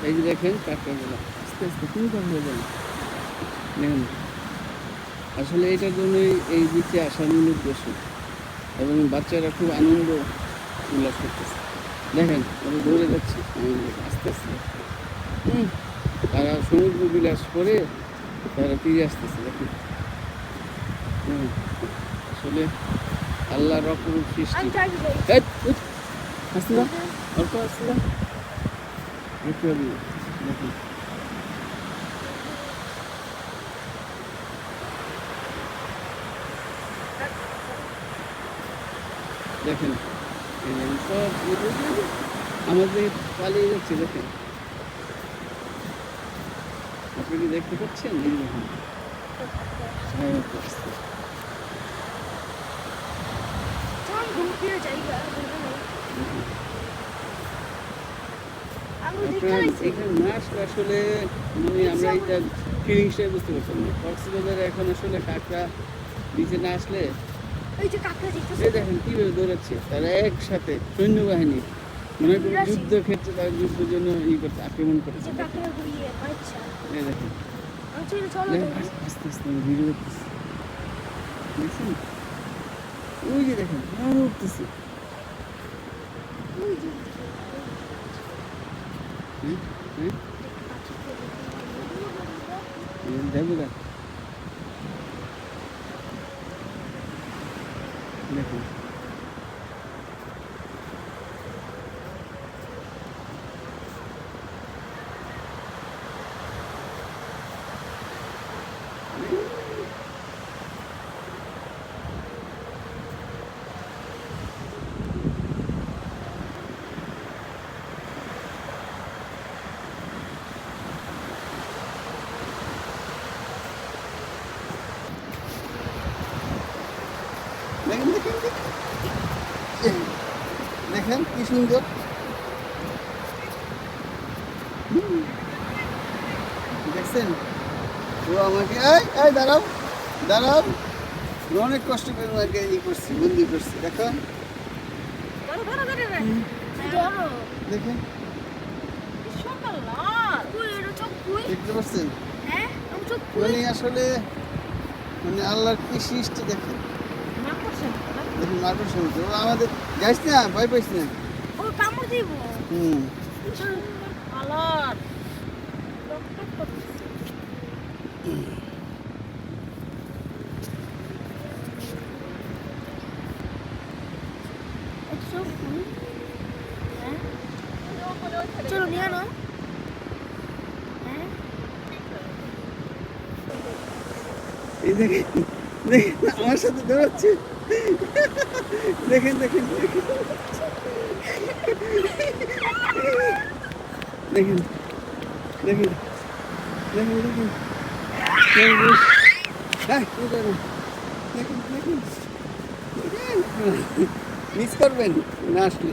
এই যে দেখেন কাঁকড়াগুলো আস্তে আস্তে কোন কাঁকড়া যান দেখেন। আসলে এটার জন্যই এই বিচে আসার মূল উদ্দেশ্য, এবং বাচ্চারা খুব আনন্দ উল্লাস করতেছে। দেখেন ওরা দৌড়ে যাচ্ছে আস্তে আস্তে। তারা সমুদ্র বিলাস করে তারা ফিরে আসতেছে। দেখেন আসলে আল্লাহর অপরূপ সৃষ্টি। আসছিলাম অল্প আসছিলাম একটু আগে। দেখেন দেখেন সব আমাদের পালিয়ে যাচ্ছে। দেখেন আপনি কি দেখতে পাচ্ছেন? এই দেখুন এখানে না আসলে আসলে মানে আমরা এইটা ফিলিংসটাই বুঝতে পারতাম না। কক্সবাজারে এখন আসলে কাঁকড়া নিচে না আসলে এই দেখেন কিভাবে দৌড়াচ্ছে তারা একসাথে, সৈন্যবাহিনী মনে করি যুদ্ধক্ষেত্রে তারা যুদ্ধের জন্য করছে, আক্রমণ করেছে। এই দেখেন আস্তে আস্তে ভিড় করতেছে, দেখছেন? ওই যে দেখেন আরো উঠতেছে। দেখো দেখুন দেখেন দেখেন দেখেন কি সুন্দর। দেখছেন ও আমাকে এই দাঁড়াও দাঁড়াও, অনেক কষ্ট করে আমাকে করছি, বন্দি করছি। দেখো দেখেন দেখতে পাচ্ছেন মানে আসলে মানে আল্লাহর কি সৃষ্টি। দেখেন দেখুন মাকড় সমুদ্র আমাদের যাইস না, ভয় পাইস না। চলো নিয়ে আনো। এই দেখেন দেখেন আমার সাথে দৌড়াচ্ছে। দেখেন দেখেন দেখেন দেখেন দেখেন দেখেন দেখেন দেখেন মিস করবেন না আসলে।